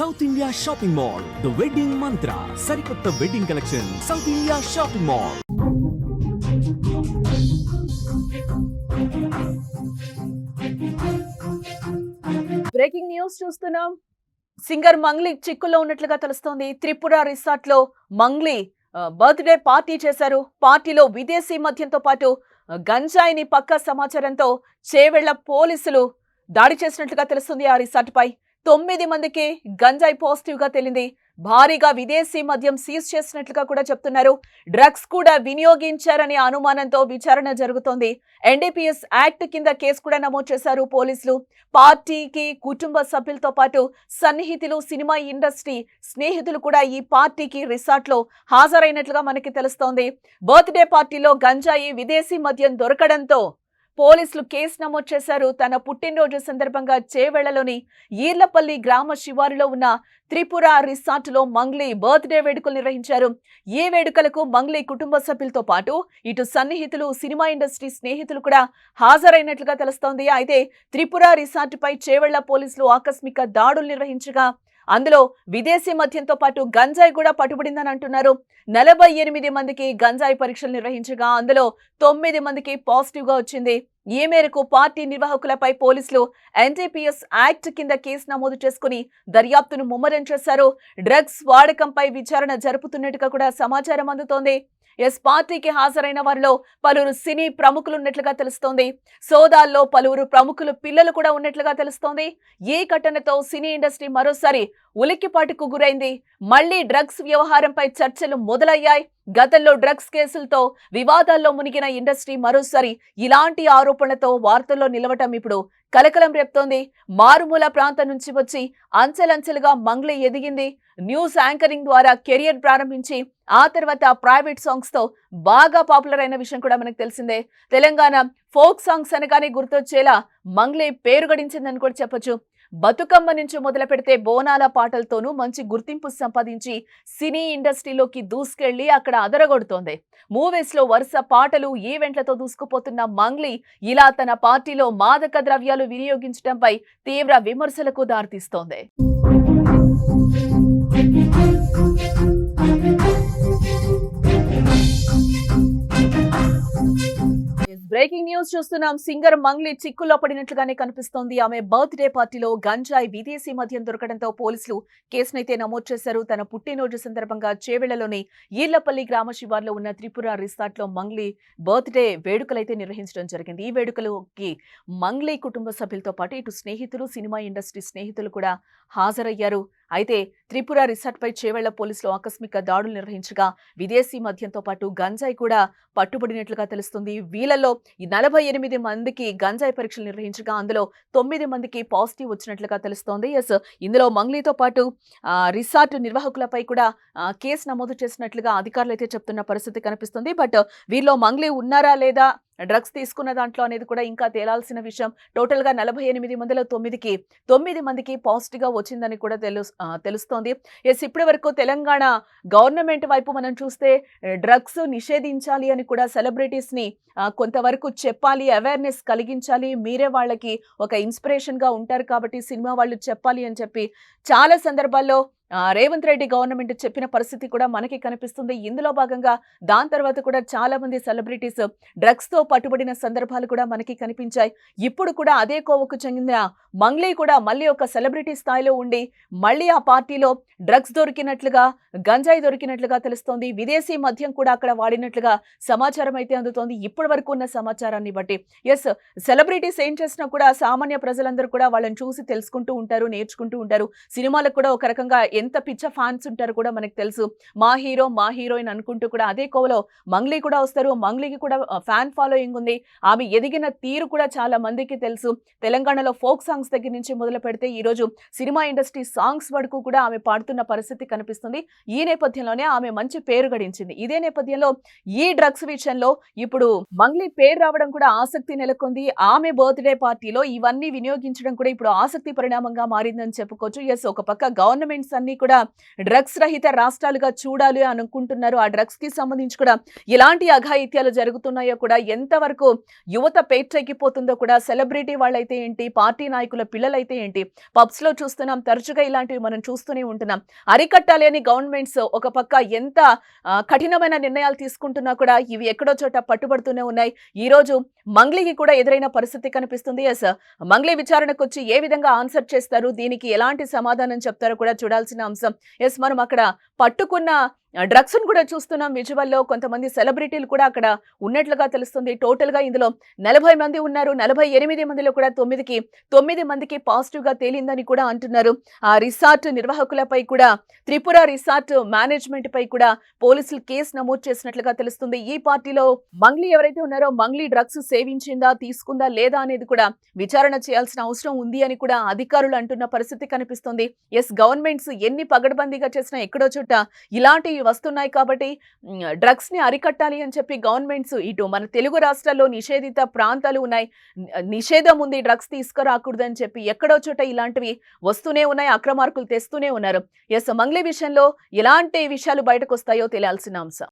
South India shopping mall, the wedding మంత్ర, సరికొత్త wedding collection, south India shopping mall. Breaking news చూస్తున్నాం. Singer Mangli చిక్కుల్లో ఉన్నట్లుగా తెలుస్తోంది. త్రిపుర రిసార్ట్ లో మంగ్లీ బర్త్డే పార్టీ చేశారు. పార్టీలో విదేశీ మద్యంతో పాటు గంజాయిని పక్కా సమాచారంతో చేవెళ్ల పోలీసులు దాడి చేసినట్లుగా తెలుస్తుంది. ఆ రిసార్ట్ పై 9 మందికి గంజాయి పాజిటివ్ గా తేలింది. భారీగా విదేశీ మద్యం సీజ్ చేసినట్లుగా కూడా చెప్తున్నారు. డ్రగ్స్ కూడా వినియోగించారనే అనుమానంతో విచారణ జరుగుతోంది. ఎన్డీపీఎస్ యాక్ట్ కింద కేసు కూడా నమోదు చేశారు పోలీసులు. పార్టీకి కుటుంబ సభ్యులతో పాటు సన్నిహితులు, సినిమా ఇండస్ట్రీ స్నేహితులు కూడా ఈ పార్టీకి రిసార్ట్ లో హాజరైనట్లుగా మనకి తెలుస్తోంది. బర్త్డే పార్టీలో గంజాయి, విదేశీ మద్యం దొరకడంతో పోలీసులు కేసు నమోదు చేశారు. తన పుట్టినరోజు సందర్భంగా చేవెళ్లలోని ఈర్లపల్లి గ్రామ శివారులో ఉన్న త్రిపుర రిసార్ట్ లో మంగ్లీ బర్త్డే వేడుకలు నిర్వహించారు. ఈ వేడుకలకు మంగ్లీ కుటుంబ సభ్యులతో పాటు ఇటు సన్నిహితులు, సినిమా ఇండస్ట్రీ స్నేహితులు కూడా హాజరైనట్లుగా తెలుస్తోంది. అయితే త్రిపుర రిసార్ట్ పై చేవెళ్ల పోలీసులు ఆకస్మిక దాడులు నిర్వహించగా అందులో విదేశీ మద్యంతో పాటు గంజాయి కూడా పట్టుబడిందని అంటున్నారు. 48 మందికి గంజాయి పరీక్షలు నిర్వహించగా అందులో 9 మందికి పాజిటివ్ గా వచ్చింది. ఈ మేరకు పార్టీ నిర్వాహకులపై పోలీసులు ఎన్డీపీఎస్ యాక్ట్ కింద కేసు నమోదు చేసుకుని దర్యాప్తును ముమ్మరం చేశారు. డ్రగ్స్ వాడకంపై విచారణ జరుపుతున్నట్టుగా కూడా సమాచారం అందుతోంది. పార్టీకి హాజరైన వారిలో పలువురు సినీ ప్రముఖులు ఉన్నట్లుగా తెలుస్తోంది. సోదాల్లో పలువురు ప్రముఖులు పిల్లలు కూడా ఉన్నట్లుగా తెలుస్తోంది. ఈ ఘటనతో సినీ ఇండస్ట్రీ మరోసారి ఉలిక్కిపాటుకు గురైంది. మళ్లీ డ్రగ్స్ వ్యవహారంపై చర్చలు మొదలయ్యాయి. గతంలో డ్రగ్స్ కేసులతో వివాదాల్లో మునిగిన ఇండస్ట్రీ మరోసారి ఇలాంటి ఆరోపణలతో వార్తల్లో నిలవటం ఇప్పుడు కలకలం రేపుతోంది. మారుమూల ప్రాంతం నుంచి వచ్చి అంచెలంచెలుగా మంగ్లీ ఎదిగింది. న్యూస్ యాంకరింగ్ ద్వారా కెరియర్ ప్రారంభించి ఆ తర్వాత ప్రైవేట్ సాంగ్స్ తో బాగా పాపులర్ అయిన విషయం కూడా మనకు తెలిసిందే. తెలంగాణ ఫోక్ సాంగ్స్ అనగానే గుర్తొచ్చేలా మంగ్లీ పేరు గడించిందని కూడా చెప్పొచ్చు. బతుకమ్మ నుంచి మొదలు పెడితే బోనాల పాటలతోనూ మంచి గుర్తింపు సంపాదించి సినీ ఇండస్ట్రీలోకి దూసుకెళ్లి అక్కడ అదరగొడుతోంది. మూవీస్ లో వరుస పాటలు, ఈవెంట్లతో దూసుకుపోతున్న మంగ్లీ ఇలా తన పార్టీలో మాదక ద్రవ్యాలు వినియోగించడంపై తీవ్ర విమర్శలకు దారితీస్తోంది. బ్రేకింగ్ న్యూస్ చూస్తున్నాం. సింగర్ మంగ్లీ చిక్కుల్లో పడినట్లుగానే కనిపిస్తోంది. ఆమె బర్త్డే పార్టీలో గంజాయి, విదేశీ మద్యం దొరకడంతో పోలీసులు కేసునైతే నమోదు చేశారు. తన పుట్టినరోజు సందర్భంగా చేవెళ్లలోని ఈర్లపల్లి గ్రామ శివార్లో ఉన్న త్రిపుర రిసార్ట్ లో మంగ్లీ బర్త్డే వేడుకలైతే నిర్వహించడం జరిగింది. ఈ వేడుకలకి మంగ్లీ కుటుంబ సభ్యులతో పాటు ఇటు స్నేహితులు, సినిమా ఇండస్ట్రీ స్నేహితులు కూడా హాజరయ్యారు. అయితే త్రిపుర రిసార్ట్ పై చేవెళ్ల పోలీసులు ఆకస్మిక దాడులు నిర్వహించగా విదేశీ మద్యంతో పాటు గంజాయి కూడా పట్టుబడినట్లుగా తెలుస్తుంది. వీళ్ళలో 48 మందికి గంజాయి పరీక్షలు నిర్వహించగా అందులో 9 మందికి పాజిటివ్ వచ్చినట్లుగా తెలుస్తోంది. ఇందులో మంగ్లీతో పాటు రిసార్ట్ నిర్వాహకులపై కూడా కేసు నమోదు చేసినట్లుగా అధికారులు అయితే చెప్తున్న పరిస్థితి కనిపిస్తుంది. బట్ వీళ్ళలో మంగ్లీ ఉన్నారా లేదా, డ్రగ్స్ తీసుకున్న దాంట్లో అనేది కూడా ఇంకా తేలాల్సిన విషయం. టోటల్ గా 48 మందిలో 9 మందికి పాజిటివ్ గా వచ్చిందని కూడా తెలుస్తోంది. ఇప్పటి వరకు తెలంగాణ గవర్నమెంట్ వైపు మనం చూస్తే డ్రగ్స్ నిషేధించాలి అని కూడా సెలబ్రిటీస్ ని కొంతవరకు చెప్పాలి, అవేర్నెస్ కలిగించాలి, మీరే వాళ్ళకి ఒక ఇన్స్పిరేషన్ గా ఉంటారు కాబట్టి సినిమా వాళ్ళు చెప్పాలి అని చెప్పి చాలా సందర్భాల్లో రేవంత్ రెడ్డి గవర్నమెంట్ చెప్పిన పరిస్థితి కూడా మనకి కనిపిస్తుంది. ఇందులో భాగంగా దాని తర్వాత కూడా చాలా మంది సెలబ్రిటీస్ డ్రగ్స్ తో పట్టుబడిన సందర్భాలు కూడా మనకి కనిపించాయి. ఇప్పుడు కూడా అదే కోవకు చెందిన మంగ్లీ కూడా మళ్ళీ ఒక సెలబ్రిటీ స్థాయిలో ఉండి మళ్ళీ ఆ పార్టీలో డ్రగ్స్ దొరికినట్లుగా, గంజాయి దొరికినట్లుగా తెలుస్తోంది. విదేశీ మద్యం కూడా అక్కడ వాడినట్లుగా సమాచారం అయితే అందుతోంది ఇప్పటి వరకు ఉన్న సమాచారాన్ని బట్టి. సెలబ్రిటీస్ ఏం చేసినా కూడా సామాన్య ప్రజలందరూ కూడా వాళ్ళని చూసి తెలుసుకుంటూ ఉంటారు, నేర్చుకుంటూ ఉంటారు. సినిమాలకు కూడా ఒక రకంగా ఎంత పిచ్చ ఫ్యాన్స్ ఉంటారు కూడా మనకు తెలుసు. మా హీరో, మా హీరోయిన్ అనుకుంటూ కూడా అదే కోవలో మంగ్లీ కూడా వస్తారు. మంగ్లీకి కూడా ఫ్యాన్ ఫాలోయింగ్ ఉంది. ఆమె ఎదిగిన తీరు కూడా చాలా మందికి తెలుసు. తెలంగాణలో ఫోక్ సాంగ్స్ దగ్గర నుంచి మొదలు పెడితే ఈ రోజు సినిమా ఇండస్ట్రీ సాంగ్స్ వరకు కూడా ఆమె పాడుతున్న పరిస్థితి కనిపిస్తుంది. ఈ నేపథ్యంలోనే ఆమె మంచి పేరు గడించింది. ఇదే నేపథ్యంలో ఈ డ్రగ్స్ విషయంలో ఇప్పుడు మంగ్లీ పేరు రావడం కూడా ఆసక్తి నెలకొంది. ఆమె బర్త్డే పార్టీలో ఇవన్నీ వినియోగించడం కూడా ఇప్పుడు ఆసక్తి పరిణామంగా మారిందని చెప్పుకోవచ్చు. ఒక పక్క గవర్నమెంట్స్ అన్ని రాష్ట్రాలన్నీ కూడా డ్రగ్స్ రహిత రాష్ట్రాలుగా చూడాలి అనుకుంటున్నారు. ఆ డ్రగ్స్ కి సంబంధించి కూడా ఎలాంటి అఘాయిత్యాలు జరుగుతున్నాయో కూడా, ఎంతవరకు యువత పేట్రెక్కిపోతుందో కూడా, సెలబ్రిటీ వాళ్ళైతే ఏంటి, పార్టీ నాయకుల పిల్లలైతే ఏంటి, పబ్స్ లో చూస్తున్నాం, తరచుగా ఇలాంటివి మనం చూస్తూనే ఉంటున్నాం. అరికట్టాలి అని గవర్నమెంట్స్ ఒక పక్క ఎంత కఠినమైన నిర్ణయాలు తీసుకుంటున్నా కూడా ఇవి ఎక్కడో చోట పట్టుబడుతూనే ఉన్నాయి. ఈ రోజు మంగ్లీకి కూడా ఎదురైన పరిస్థితి కనిపిస్తుంది. ఎస్, మంగ్లీ విచారణకు వచ్చి ఏ విధంగా ఆన్సర్ చేస్తారు, దీనికి ఎలాంటి సమాధానం చెప్తారో కూడా చూడాల్సిన అంశం. ఎస్, మనం అక్కడ పట్టుకున్న డ్రగ్స్ ను కూడా చూస్తున్నాం. విజువల్లో కొంతమంది సెలబ్రిటీలు కూడా అక్కడ ఉన్నట్లుగా తెలుస్తుంది. టోటల్ గా ఇందులో 40 మంది ఉన్నారు. 48 మందిలో కూడా 9 మందికి పాజిటివ్ గా తేలిందని కూడా అంటున్నారు. ఆ రిసార్ట్ నిర్వాహకులపై కూడా, త్రిపుర రిసార్ట్ మేనేజ్మెంట్ పై కూడా పోలీసులు కేసు నమోదు చేసినట్లుగా తెలుస్తుంది. ఈ పార్టీలో మంగ్లీ ఎవరైతే ఉన్నారో, మంగ్లీ డ్రగ్స్ సేవించిందా, తీసుకుందా లేదా అనేది కూడా విచారణ చేయాల్సిన అవసరం ఉంది అని కూడా అధికారులు అంటున్న పరిస్థితి కనిపిస్తుంది. ఎస్, గవర్నమెంట్స్ ఎన్ని పగడ్బందీగా చేసినా ఎక్కడో చోట ఇలాంటి వస్తున్నాయి. కాబట్టి డ్రగ్స్ ని అరికట్టాలి అని చెప్పి గవర్నమెంట్స్, ఇటు మన తెలుగు రాష్ట్రాల్లో నిషేధిత ప్రాంతాలు ఉన్నాయి, నిషేధం ఉంది, డ్రగ్స్ తీసుకురాకూడదు అని చెప్పి ఎక్కడో చోట ఇలాంటివి వస్తూనే ఉన్నాయి, అక్రమార్కులు తెస్తూనే ఉన్నారు. ఎస్, మంగ్లీ విషయంలో ఎలాంటి విషయాలు బయటకు వస్తాయో తెలియాల్సిన అంశం.